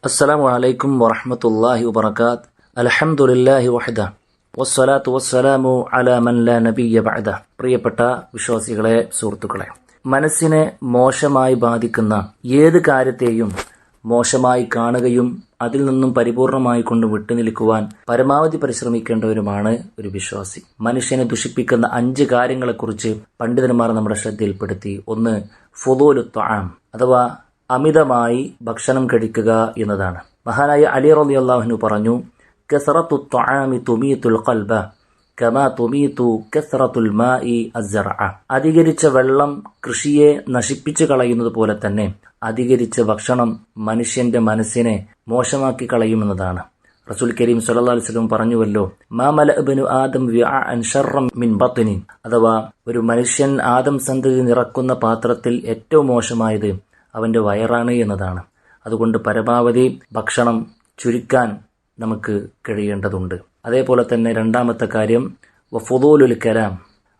അസ്സലാമു അലൈക്കും വറഹ്മത്തുള്ളാഹി വബറകാത്ത്. അൽഹംദുലില്ലാഹി വഹദ വസ്സലാത്തു വസ്സലാമു അലാ മൻ ലാ നബിയ്യ ബഅദ. പ്രിയപ്പെട്ട വിശ്വാസികളെ, സുഹൃത്തുക്കളെ, മനസ്സിനെ മോശമായി ബാധിക്കുന്ന ഏത് കാര്യത്തെയും മോശമായി കാണുകയും അതിൽ നിന്നും പരിപൂർണമായി കൊണ്ട് വിട്ടുനിൽക്കുവാൻ പരമാവധി പരിശ്രമിക്കേണ്ടവരുമാണ് ഒരു വിശ്വാസി. മനുഷ്യനെ ദുഷിപ്പിക്കുന്ന 5 കാര്യങ്ങളെക്കുറിച്ച് പണ്ഡിതന്മാർ നമ്മുടെ ശ്രദ്ധയിൽപ്പെടുത്തി. ഒന്ന്, ഫുദൂലു ത്വആം, അഥവാ അമിതമായി ഭക്ഷണം കഴിക്കുക എന്നതാണ്. മഹാനായ അലി റളിയല്ലാഹു അൻഹു പറഞ്ഞു, കസറത്തു ത്വആമി തുമീതുൽ ഖൽബ കമാ തുമീതു കസറത്തുൽ മാഇ അസ്സറഅ. അധികരിച്ച വെള്ളം കൃഷിയെ നശിപ്പിച്ചു കളയുന്നത് പോലെ തന്നെ അധികരിച്ച ഭക്ഷണം മനുഷ്യന്റെ മനസ്സിനെ മോശമാക്കി കളയുമെന്നതാണ്. റസൂൽ കരീം സ്വല്ലല്ലാഹു അലൈഹി വസല്ലം പറഞ്ഞുവല്ലോ, മാ മലഅ ഇബ്നു ആദം വിഅഅൻ ശർറൻ മിൻ ബത്നി, അഥവാ ഒരു മനുഷ്യൻ ആദം സന്തതി നിറക്കുന്ന പാത്രത്തിൽ ഏറ്റവും മോശമായത് അവന്റെ വയറാണ് എന്നതാണ്. അതുകൊണ്ട് പരമാവധി ഭക്ഷണം ചുരുക്കാൻ നമുക്ക് കഴിയേണ്ടതുണ്ട്. അതേപോലെ തന്നെ രണ്ടാമത്തെ കാര്യം വഫുദൂലുൽ കലാം,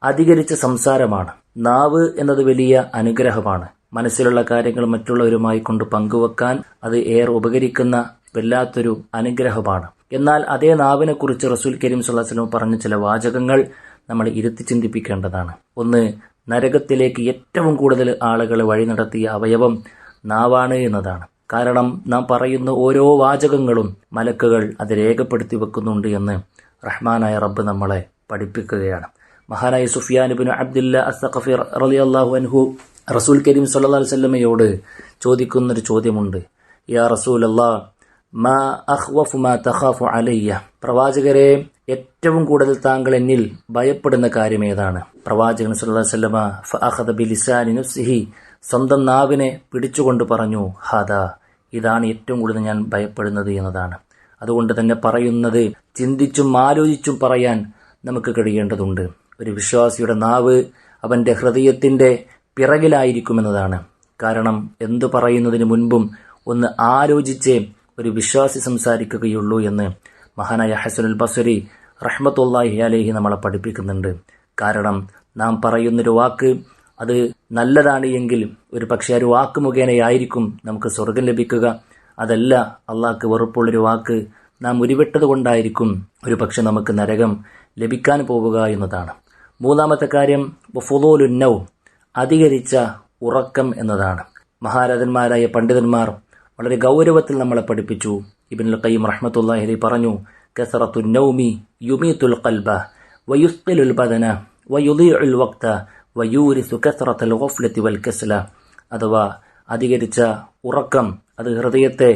അധികരിച്ച സംസാരമാണ്. നാവ് എന്നത് വലിയ അനുഗ്രഹമാണ്. മനസ്സിലുള്ള കാര്യങ്ങൾ മറ്റുള്ളവരുമായി കൊണ്ട് പങ്കുവെക്കാൻ അത് ഏറെ ഉപകരിക്കുന്ന വല്ലാത്തൊരു അനുഗ്രഹമാണ്. എന്നാൽ അതേ നാവിനെ കുറിച്ച് റസൂൽ കരീം സ്വല്ലല്ലാഹു അലൈഹി വസല്ലം പറഞ്ഞ ചില വാചകങ്ങൾ നമ്മൾ ഇരുത്തി ചിന്തിപ്പിക്കേണ്ടതാണ്. ഒന്ന്, നരകത്തിലേക്ക് ഏറ്റവും കൂടുതൽ ആളുകളെ വഴി നടത്തിയ അവയവം നാവാണ് എന്നതാണ്. കാരണം നാം പറയുന്ന ഓരോ വാചകങ്ങളും മലക്കുകൾ അത് രേഖപ്പെടുത്തി വെക്കുന്നുണ്ട് എന്ന് റഹ്മാനായ റബ്ബ് നമ്മളെ പഠിപ്പിക്കുകയാണ്. മഹാനായ സുഫിയാൻ ഇബ്നു അബ്ദുല്ലാ അസ്സഖഫി റളിയല്ലാഹു അൻഹു റസൂൽ കരീം സ്വല്ലല്ലാഹു അലൈഹി വസല്ലമയോട് ചോദിക്കുന്നൊരു ചോദ്യമുണ്ട്. യാ റസൂലല്ലാഹ്, മാ അഖ്വഫു മാ തഖാഫു അലയ്യ, പ്രവാചകരെ, ഏറ്റവും കൂടുതൽ താങ്കൾ എന്നിൽ ഭയപ്പെടുന്ന കാര്യം ഏതാണ്? പ്രവാചകൻ സല്ലല്ലാഹു അലൈഹി വസല്ലമ ഫഅഖദ ബിലിസാനി നഫ്സിഹി, സ്വന്തം നാവിനെ പിടിച്ചുകൊണ്ട് പറഞ്ഞു, ഹാദാ, ഇതാണ് ഏറ്റവും കൂടുതൽ ഞാൻ ഭയപ്പെടുന്നത് എന്നതാണ്. അതുകൊണ്ട് തന്നെ പറയുന്നത് ചിന്തിച്ചും ആലോചിച്ചും പറയാൻ നമുക്ക് കഴിയേണ്ടതുണ്ട്. ഒരു വിശ്വാസിയുടെ നാവ് അവന്റെ ഹൃദയത്തിന്റെ പിറകിലായിരിക്കുമെന്നതാണ്. കാരണം എന്തു പറയുന്നതിന് മുൻപും ഒന്ന് ആലോചിച്ചേ ഒരു വിശ്വാസി സംസാരിക്കുകയുള്ളൂ എന്ന് മഹാനായ ഹസനുൽ ബസ്രി റഹ്മത്തുള്ളാഹി അലൈഹി നമ്മളെ പഠിപ്പിക്കുന്നുണ്ട്. കാരണം നാം പറയുന്നൊരു വാക്ക് അത് നല്ലതാണ് എങ്കിൽ ഒരു പക്ഷേ ഒരു വാക്ക് മുഖേനയായിരിക്കും നമുക്ക് സ്വർഗം ലഭിക്കുക. അതല്ല, അള്ളാഹ്ക്ക് വെറുപ്പുള്ളൊരു വാക്ക് നാം ഉരുവിട്ടത് കൊണ്ടായിരിക്കും ഒരു പക്ഷെ നമുക്ക് നരകം ലഭിക്കാൻ പോവുക എന്നതാണ്. മൂന്നാമത്തെ കാര്യം വഫുദൂലുൻ നൗം, അധികരിച്ച ഉറക്കം എന്നതാണ്. മഹാരഥന്മാരായ പണ്ഡിതന്മാർ വളരെ ഗൗരവത്തിൽ നമ്മളെ പഠിപ്പിച്ചു. ഇബ്നുൽ ഖയ്യിം റഹ്മത്തുള്ളാഹി അലൈഹി പറഞ്ഞു, കസറത്തുൻ നൗമി യുമീതുൽ ഖൽബ വയുസ്ഖിലുൽ ബദന വയുദീഉൽ വഖ്ത വയൂരിസു കസറത്തുൽ ഗഫ്ലതി വൽ കസ്ല, അഥവാ അധികരിച്ച ഉറക്കം അത് ഹൃദയത്തെ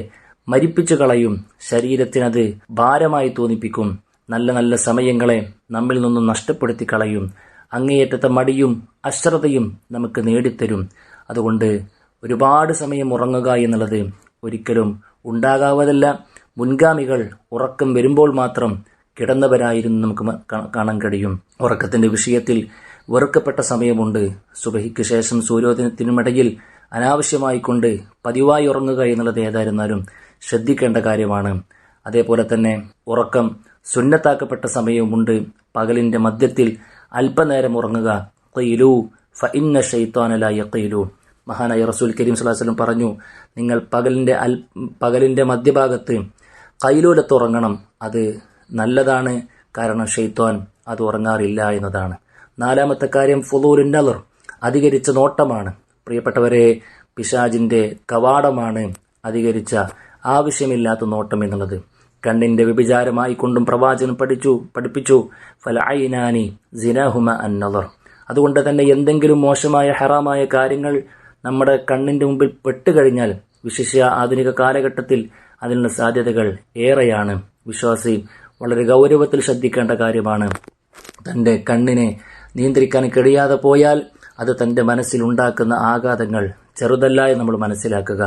മരിപ്പിച്ചു കളയും, ശരീരത്തിനത് ഭാരമായി തോന്നിപ്പിക്കും, നല്ല നല്ല സമയങ്ങളെ നമ്മിൽ നിന്നും നഷ്ടപ്പെടുത്തി കളയും, അങ്ങേയറ്റത്തെ മടിയും അശ്രദ്ധയും നമുക്ക് നേടിത്തരും. അതുകൊണ്ട് ഒരുപാട് സമയം ഉറങ്ങുക എന്നുള്ളത് ഒരിക്കലും ഉണ്ടാകാവതല്ല. മുൻഗാമികൾ ഉറക്കം വരുമ്പോൾ മാത്രം കിടന്നവരായിരുന്നു നമുക്ക് കാണാൻ കഴിയും. ഉറക്കത്തിന്റെ വിഷയത്തിൽ വെറുക്കപ്പെട്ട സമയമുണ്ട്. സുബഹിക്ക് ശേഷം സൂര്യോദയത്തിനുമിടയിൽ അനാവശ്യമായിക്കൊണ്ട് പതിവായി ഉറങ്ങുക എന്നുള്ളത് ഏതായിരുന്നാലും ശ്രദ്ധിക്കേണ്ട കാര്യമാണ്. അതേപോലെ തന്നെ ഉറക്കം സുന്നത്താക്കപ്പെട്ട സമയവുമുണ്ട്. പകലിന്റെ മധ്യത്തിൽ അല്പനേരം ഉറങ്ങുക. ഖീലു ഫഇന്ന ശൈത്വാന ലാ യഖീലു, മഹാനായ റസൂൽ കരീം സ്വല്ലല്ലാഹു അലൈഹി വസല്ലം പറഞ്ഞു, നിങ്ങൾ പകലിന്റെ മധ്യഭാഗത്ത് ഖൈലൂലത്ത് ഉറങ്ങണം. അത് നല്ലതാണ്, കാരണം ഷൈത്വാൻ അത് ഉറങ്ങാറില്ല എന്നതാണ്. നാലാമത്തെ കാര്യം ഫുദൂലുൻ നളർ, അധികരിച്ച നോട്ടമാണ്. പ്രിയപ്പെട്ടവരെ, പിശാചിന്റെ കവാടമാണ് അധികരിച്ച ആവശ്യമില്ലാത്ത നോട്ടം എന്നുള്ളത്. കണ്ണിന്റെ വ്യഭിചാരമായി കൊണ്ടും പ്രവാചകൻ പഠിപ്പിച്ചു ഫലഐനാനി സിനാഹുമ അൻ നളർ. അതുകൊണ്ട് തന്നെ എന്തെങ്കിലും മോശമായ ഹറാമായ കാര്യങ്ങൾ നമ്മുടെ കണ്ണിന്റെ മുമ്പിൽ പെട്ടുകഴിഞ്ഞാൽ, വിശിഷ്യ ആധുനിക കാലഘട്ടത്തിൽ അതിനുള്ള സാധ്യതകൾ ഏറെയാണ്. വിശ്വാസി വളരെ ഗൗരവത്തിൽ ശ്രദ്ധിക്കേണ്ട കാര്യമാണ്. തന്റെ കണ്ണിനെ നിയന്ത്രിക്കാൻ കഴിയാതെ പോയാൽ അത് തന്റെ മനസ്സിൽ ഉണ്ടാക്കുന്ന ആഘാതങ്ങൾ ചെറുതല്ല എന്ന് നമ്മൾ മനസ്സിലാക്കുക.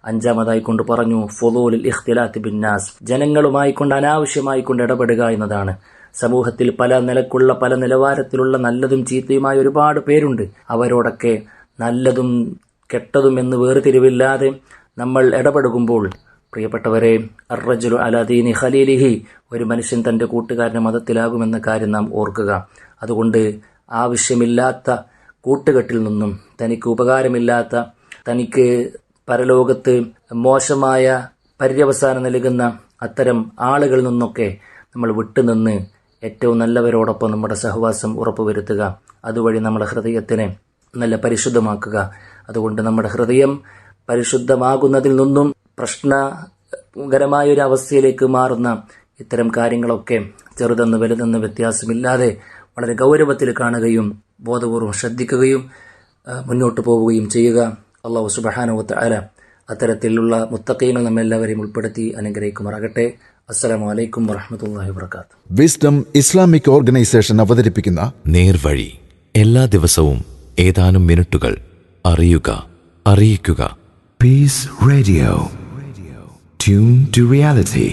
അഞ്ചാമതായി കൊണ്ട് പറഞ്ഞു ഫുദൂലുൽ ഇഖ്തിലാത്ത് ബിന്നാസ്, ജനങ്ങളുമായി കൊണ്ട് അനാവശ്യമായി കൊണ്ട് ഇടപെടുക എന്നതാണ്. സമൂഹത്തിൽ പല നിലക്കുള്ള പല നിലവാരത്തിലുള്ള നല്ലതും ചീത്തയുമായ ഒരുപാട് പേരുണ്ട്. അവരോടൊക്കെ നല്ലതും കെട്ടതും എന്ന് വേർതിരിവില്ലാതെ നമ്മൾ ഇടപെടുമ്പോൾ, പ്രിയപ്പെട്ടവരെ, അർറജുലു അലാ ദീനി ഖലീലിഹി, ഒരു മനുഷ്യൻ തന്റെ കൂട്ടുകാരന്റെ മതത്തിലാകുമെന്ന കാര്യം നാം ഓർക്കുക. അതുകൊണ്ട് ആവശ്യമില്ലാത്ത കൂട്ടുകെട്ടിൽ നിന്നും, തനിക്ക് ഉപകാരമില്ലാത്ത, തനിക്ക് പരലോകത്ത് മോശമായ പര്യവസാനം നൽകുന്ന അത്തരം ആളുകളിൽ നിന്നൊക്കെ നമ്മൾ വിട്ടുനിന്ന് ഏറ്റവും നല്ലവരോടൊപ്പം നമ്മുടെ സഹവാസം ഉറപ്പുവരുത്തുക. അതുവഴി നമ്മുടെ ഹൃദയത്തിനെ നല്ല പരിശുദ്ധമാക്കുക. അതുകൊണ്ട് നമ്മുടെ ഹൃദയം പരിശുദ്ധമാകുന്നതിൽ നിന്നും പ്രശ്നകരമായൊരു അവസ്ഥയിലേക്ക് മാറുന്ന ഇത്തരം കാര്യങ്ങളൊക്കെ ചെറുതെന്ന് വലുതെന്ന് വ്യത്യാസമില്ലാതെ വളരെ ഗൗരവത്തിൽ കാണുകയും ബോധപൂർവം ശ്രദ്ധിക്കുകയും മുന്നോട്ട് പോവുകയും ചെയ്യുക. അല്ലാഹു സുബ്ഹാനഹു വ തആല അത്തരത്തിലുള്ള മുത്തഖീങ്ങൾ നമ്മെല്ലാവരെയും ഉൾപ്പെടുത്തി അനുഗ്രഹിക്കുമാറാകട്ടെ. അസ്സലാമു അലൈക്കും വറഹ്മത്തുള്ളാഹി വബറകാതുഹു. വിസ്ഡം ഇസ്ലാമിക് ഓർഗനൈസേഷൻ അവതരിപ്പിക്കുന്ന നേർവഴി, എല്ലാ ദിവസവും ഏതാനും മിനിറ്റുകൾ. അറിയുക, അറിയിക്കുക. Peace Radio. Tune to reality.